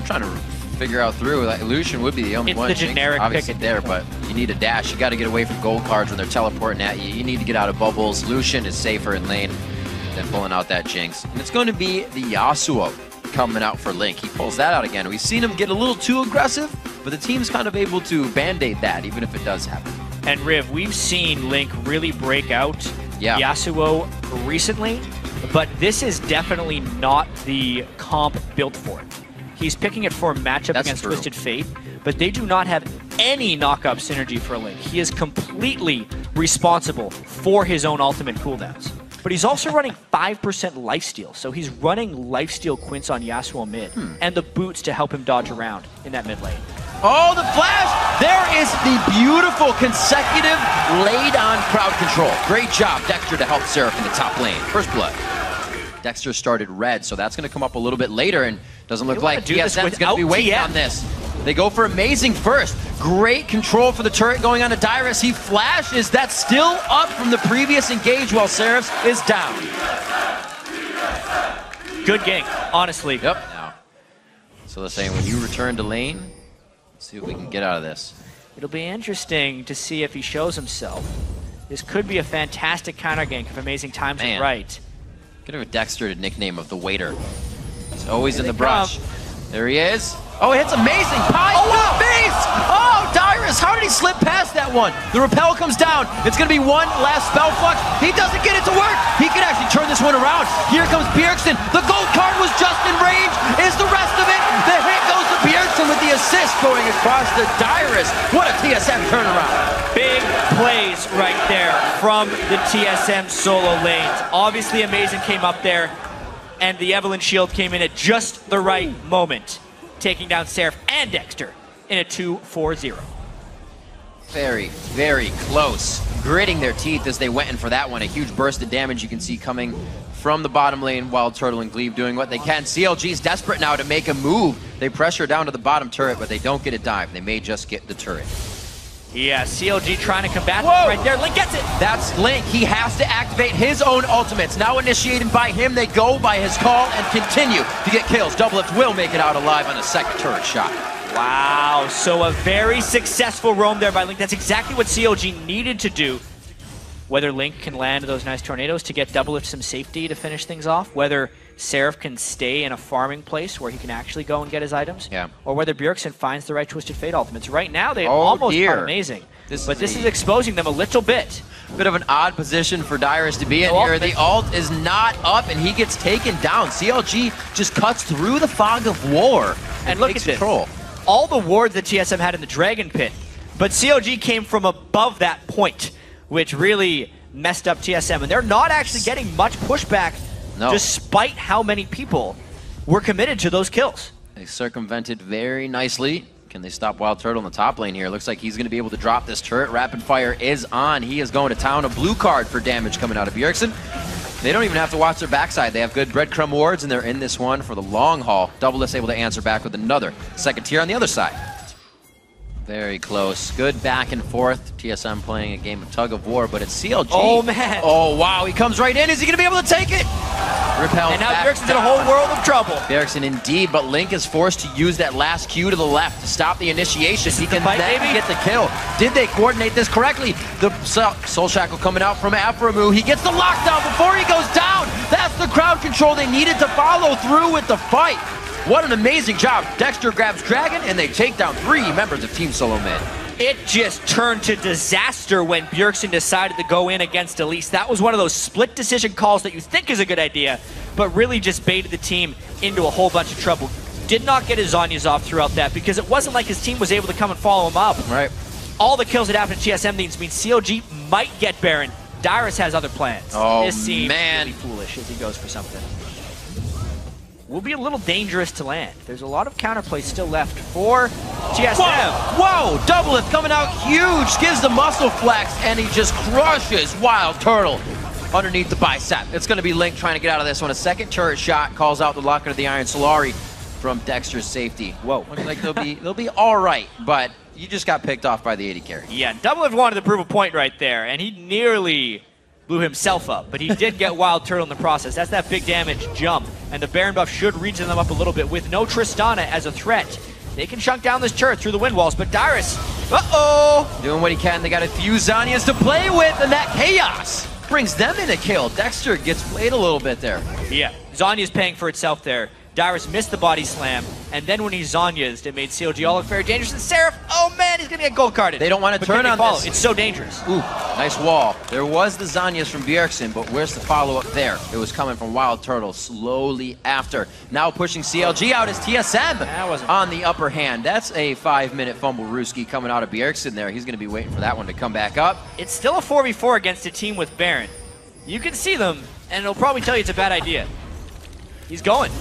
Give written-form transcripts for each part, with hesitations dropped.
trying to figure out through. Like, Lucian would be the only one. It's the generic obviously pick there, but you need a dash. You got to get away from gold cards when they're teleporting at you. You need to get out of bubbles. Lucian is safer in lane than pulling out that Jinx. And it's going to be the Yasuo coming out for Link. He pulls that out again. We've seen him get a little too aggressive, but the team's kind of able to band-aid that, even if it does happen. And Riv, we've seen Link really break out Yasuo recently, but this is definitely not the comp built for it. He's picking it for a matchup against Twisted Fate, but they do not have any knock-up synergy for Link. He is completely responsible for his own ultimate cooldowns. But he's also running 5% lifesteal, so he's running lifesteal quints on Yasuo mid, and the boots to help him dodge around in that mid lane. Oh, the flash! There is the beautiful consecutive laid-on crowd control. Great job, Dexter, to help Seraph in the top lane. First blood. Dexter started red, so that's going to come up a little bit later, and doesn't look like TSM's going to be waiting on this. They go for amazing first. Great control for the turret going on to Dyrus. He flashes. That's still up from the previous engage while Seraph is down. Good gank, honestly. Yep. Now, so they're saying when you return to lane, let's see what we can get out of this. It'll be interesting to see if he shows himself. This could be a fantastic counter gank if Amazing times it right. Could have a Dexter to nickname of the waiter. He's always in the brush. There he is. Oh, it hits amazing. Pie to the face! Oh, Dyrus, how did he slip past that one? The repel comes down. It's going to be one last spell flux. He doesn't get it to work. He could actually turn this one around. Here comes Bjergsen. The gold card was just in range. Is the rest of it? The hit goes to Bjergsen with the assist going across to Dyrus. What a TSM turnaround. Big plays right there from the TSM solo lanes. Obviously, Amazing came up there, and the Evelynn shield came in at just the right moment, taking down Seraph and Dexter in a 2-4-0. Very, very close. Gritting their teeth as they went in for that one. A huge burst of damage you can see coming from the bottom lane. WildTurtle and Gleeb doing what they can. CLG's desperate now to make a move. They pressure down to the bottom turret, but they don't get a dive. They may just get the turret. Yeah, CLG trying to combat this right there. Link gets it. That's Link. He has to activate his own ultimates. Now initiated by him, they go by his call and continue to get kills. Doublelift will make it out alive on the second turret shot. Wow, so a very successful roam there by Link. That's exactly what CLG needed to do. Whether Link can land those nice tornadoes to get Doublelift some safety to finish things off, whether Seraph can stay in a farming place where he can actually go and get his items, or whether Bjergsen finds the right Twisted Fate ultimates. Right now, they almost are amazing, but this is exposing them a little bit. Bit of an odd position for Dyrus to be in here. The ult is not up, and he gets taken down. CLG just cuts through the fog of war and look at this. All the wards that TSM had in the Dragon Pit, but CLG came from above that point, which really messed up TSM. And they're not actually getting much pushback despite how many people were committed to those kills. They circumvented very nicely. Can they stop WildTurtle in the top lane here? Looks like he's going to be able to drop this turret. Rapid fire is on. He is going to town. A blue card for damage coming out of Bjergsen. They don't even have to watch their backside. They have good breadcrumb wards, and they're in this one for the long haul. Doublelift able to answer back with another second tier on the other side. Very close. Good back and forth. TSM playing a game of tug of war, but it's CLG. Oh, man. Oh, wow. He comes right in. Is he going to be able to take it? Repels and now Bjergsen's in a whole world of trouble. Bjergsen indeed, but Link is forced to use that last Q to the left to stop the initiation. He can then get the kill. Did they coordinate this correctly? The Soul Shackle coming out from Aphromoo. He gets the lockdown before he goes down. That's the crowd control they needed to follow through with the fight. What an amazing job. Dexter grabs Dragon, and they take down 3 members of Team SoloMid. It just turned to disaster when Bjergsen decided to go in against Elise. That was one of those split decision calls that you think is a good idea, but really just baited the team into a whole bunch of trouble. Did not get his Zhonya's off throughout that because it wasn't like his team was able to come and follow him up. Right. All the kills that happened to TSM means CLG might get Baron. Dyrus has other plans. Oh, this seems really foolish as he goes for something. Will be a little dangerous to land. There's a lot of counterplay still left for TSM. Whoa! Doublelift coming out huge, gives the muscle flex, and he just crushes WildTurtle underneath the bicep. It's going to be Link trying to get out of this one. A second turret shot calls out the Locker of the Iron Solari from Dexter's safety. Whoa! Looks like they'll be all right, but you just got picked off by the 80 carry. Yeah, Doublelift wanted to prove a point right there, and he nearly blew himself up, but he did get WildTurtle in the process. That's that big damage jump and the Baron buff should reason them up a little bit. With no Tristana as a threat, they can chunk down this turret through the wind walls, but Dyrus, doing what he can. They got a few Zhonya's to play with, and that chaos brings them in a kill. Dexter gets played a little bit there. Yeah, Zhonya's paying for itself there. Dyrus missed the body slam, and then when he Zhonya's, it made CLG all look very dangerous. And Seraph, oh man, he's gonna get gold carded. They don't want to turn on this. It's so dangerous. Ooh, nice wall. There was the Zhonya's from Bjergsen, but where's the follow-up there? It was coming from WildTurtle slowly after. Now pushing CLG out is TSM on the upper hand. That's a 5-minute fumble Ruski coming out of Bjergsen there. He's gonna be waiting for that one to come back up. It's still a 4v4 against a team with Baron. You can see them, and it'll probably tell you it's a bad idea. He's going.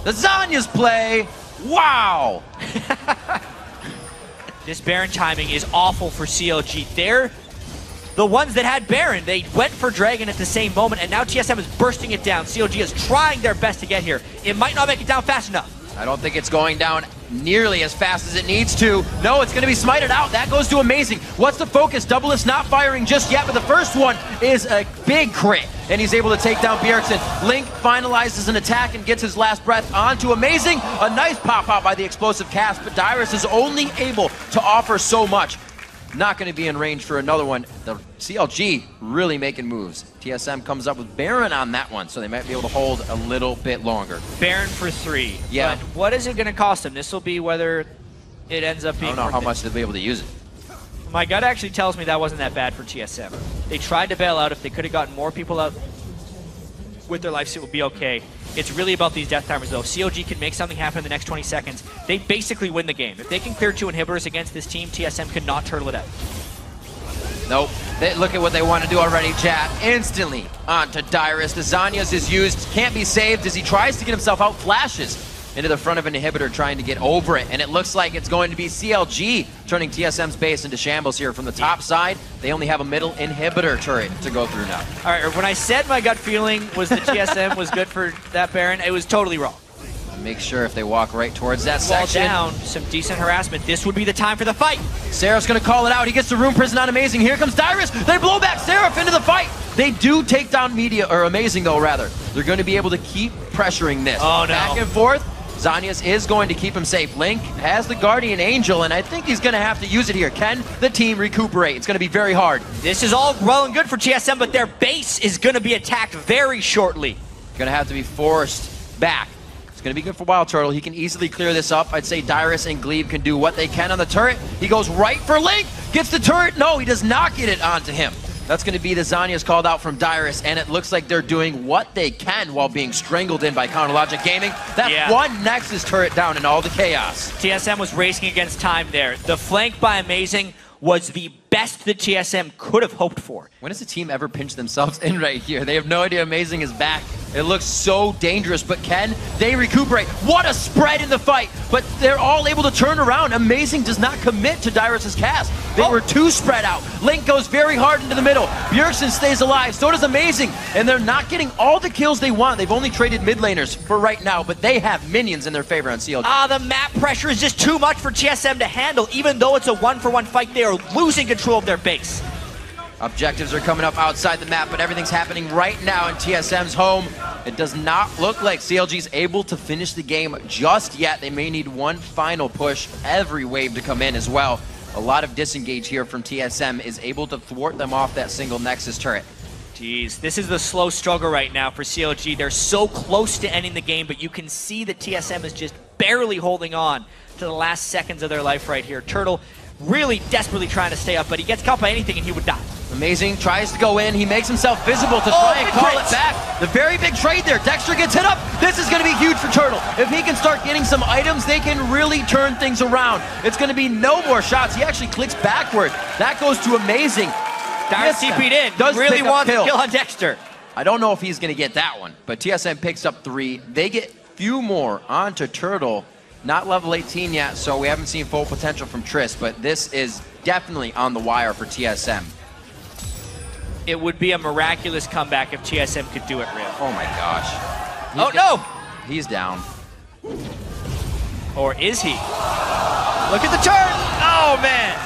The Zhonya's play. Wow. This Baron timing is awful for CLG. They're the ones that had Baron. They went for Dragon at the same moment, and now TSM is bursting it down. CLG is trying their best to get here. It might not make it down fast enough. I don't think it's going down nearly as fast as it needs to. No, it's going to be smited out. That goes to Amazing. What's the focus? Doublelift's not firing just yet, but the first one is a big crit, and he's able to take down Bjergsen. Link finalizes an attack and gets his last breath onto Amazing. A nice pop-out by the explosive cast, but Dyrus is only able to offer so much. Not going to be in range for another one. The CLG really making moves. TSM comes up with Baron on that one, so they might be able to hold a little bit longer. Baron for 3. Yeah. But what is it going to cost them? This will be whether it ends up being I don't know how much they'll be able to use it. My gut actually tells me that wasn't that bad for TSM. They tried to bail out. If they could have gotten more people out with their lives, it would be okay. It's really about these death timers, though. CLG can make something happen in the next 20 seconds. They basically win the game. If they can clear 2 inhibitors against this team, TSM could not turtle it out. Nope. Look at what they want to do already, chat. Instantly onto Dyrus. The Zhonya's is used. Can't be saved as he tries to get himself out. Flashes into the front of an inhibitor trying to get over it. And it looks like it's going to be CLG turning TSM's base into shambles here from the top side. They only have a middle inhibitor turret to go through now. All right, when I said my gut feeling was that TSM was good for that Baron, it was totally wrong. Make sure if they walk right towards that Wall section. down, some decent harassment. This would be the time for the fight. Seraph's gonna call it out. He gets the room prison on Amazing. Here comes Dyrus. They blow back Seraph into the fight. They do take down Amazing though, rather. They're gonna be able to keep pressuring this. Oh, no. Back and forth. Zhonya's is going to keep him safe. Link has the Guardian Angel, and I think he's going to have to use it here. Can the team recuperate? It's going to be very hard. This is all well and good for TSM, but their base is going to be attacked very shortly. Going to have to be forced back. It's going to be good for WildTurtle. He can easily clear this up. I'd say Dyrus and Gleeb can do what they can on the turret. He goes right for Link. Gets the turret. No, he does not get it onto him. That's going to be the Zhonya's called out from Dyrus, and it looks like they're doing what they can while being strangled in by Counterlogic Gaming. That's one Nexus turret down in all the chaos. TSM was racing against time there. The flank by Amazing was the best that TSM could have hoped for. When does a team ever pinch themselves in right here? They have no idea Amazing is back. It looks so dangerous, but can they recuperate? What a spread in the fight, but they're all able to turn around. Amazing does not commit to Dyrus' cast. They were too spread out. Link goes very hard into the middle. Bjergsen stays alive, so does Amazing, and they're not getting all the kills they want. They've only traded mid laners for right now, but they have minions in their favor on CLG. The map pressure is just too much for TSM to handle. Even though it's a 1-for-1 fight, they are losing control of their base. Objectives are coming up outside the map, but everything's happening right now in TSM's home. It does not look like CLG's able to finish the game just yet. They may need one final push, every wave to come in as well. A lot of disengage here from TSM is able to thwart them off that single Nexus turret. Jeez, this is the slow struggle right now for CLG. They're so close to ending the game, but you can see that TSM is just barely holding on to the last seconds of their life right here. Turtle really desperately trying to stay up, but he gets caught by anything and he would die. Amazing tries to go in. He makes himself visible to try and call it back. The very big trade there. Dexter gets hit up. This is going to be huge for Turtle. If he can start getting some items, they can really turn things around. It's going to be no more shots. He actually clicks backward. That goes to Amazing. Dyrus TP'd in. Does really wants to kill on Dexter. I don't know if he's going to get that one, but TSM picks up 3. They get few more onto Turtle. Not level 18 yet, so we haven't seen full potential from Trist, but this is definitely on the wire for TSM. It would be a miraculous comeback if TSM could do it, Riv. Oh my gosh. No! He's down. Or is he? Look at the turn! Oh, man!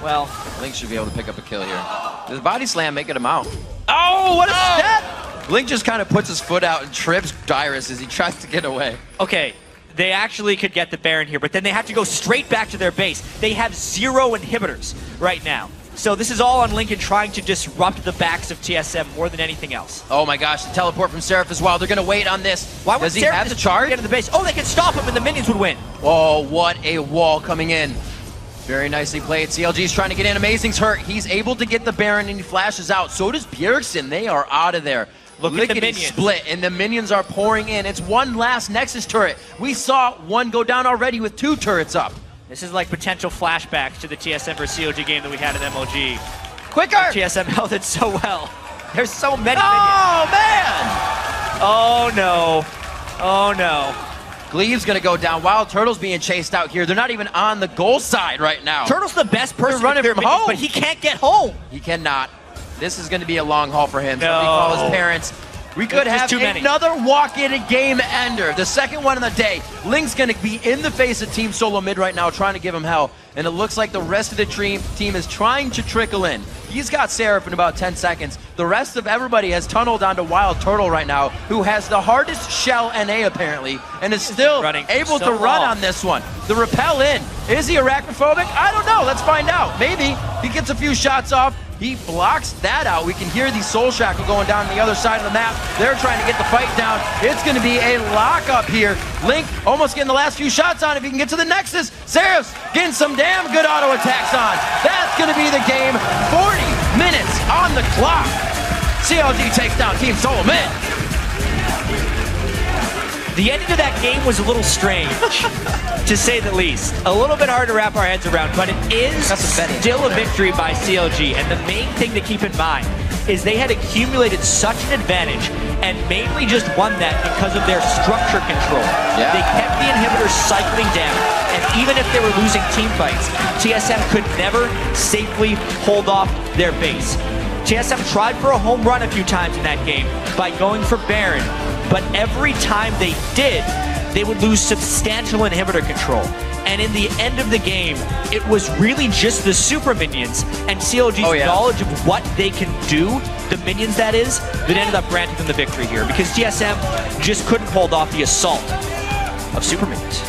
Well, Link should be able to pick up a kill here. Does body slam making him out? Oh, what a step! Link just kind of puts his foot out and trips Dyrus as he tries to get away. Okay, they actually could get the Baron here, but then they have to go straight back to their base. They have 0 inhibitors right now. So this is all on Lincoln trying to disrupt the backs of TSM more than anything else. Oh my gosh, the teleport from Seraph as well. They're going to wait on this. Why would Does he have the charge? Get to the base? Oh, they can stop him and the minions would win. Oh, what a wall coming in. Very nicely played. CLG's trying to get in. Amazing's hurt. He's able to get the Baron and he flashes out. So does Bjergsen. They are out of there. Look at the minions. Split, and the minions are pouring in. It's one last Nexus turret. We saw one go down already with 2 turrets up. This is like potential flashbacks to the TSM versus CLG game that we had in MLG. Quicker! TSM held it so well. There's so many minions. Oh, man! Oh, no. Oh, no. Gleeb's gonna go down. WildTurtle's being chased out here. They're not even on the goal side right now. Turtle's the best person running from home, but he can't get home. He cannot. This is gonna be a long haul for him. No. Somebody call his parents. We could have another walk-in game ender. The second one of the day. Link's gonna be in the face of Team SoloMid right now, trying to give him hell. And it looks like the rest of the team is trying to trickle in. He's got Seraph in about 10 seconds. The rest of everybody has tunneled onto WildTurtle right now, who has the hardest shell NA apparently, and is still able to run on this one. The repel in. Is he arachnophobic? I don't know. Let's find out. Maybe he gets a few shots off. He blocks that out. We can hear the Soul Shackle going down on the other side of the map. They're trying to get the fight down. It's going to be a lockup here. Link almost getting the last few shots on if he can get to the Nexus. Seraph's getting some damn good auto attacks on. That's going to be the game. 40 minutes on the clock. CLG takes down Team SoloMid. The ending of that game was a little strange, to say the least. A little bit hard to wrap our heads around, but it is still a victory by CLG. And the main thing to keep in mind is they had accumulated such an advantage and mainly just won that because of their structure control. Yeah. They kept the inhibitors cycling down, and even if they were losing team fights, TSM could never safely hold off their base. TSM tried for a home run a few times in that game by going for Baron, but every time they did, they would lose substantial inhibitor control. And in the end of the game, it was really just the super minions and CLG's knowledge of what they can do, the minions that is, that ended up granting them the victory here, because TSM just couldn't hold off the assault of super minions.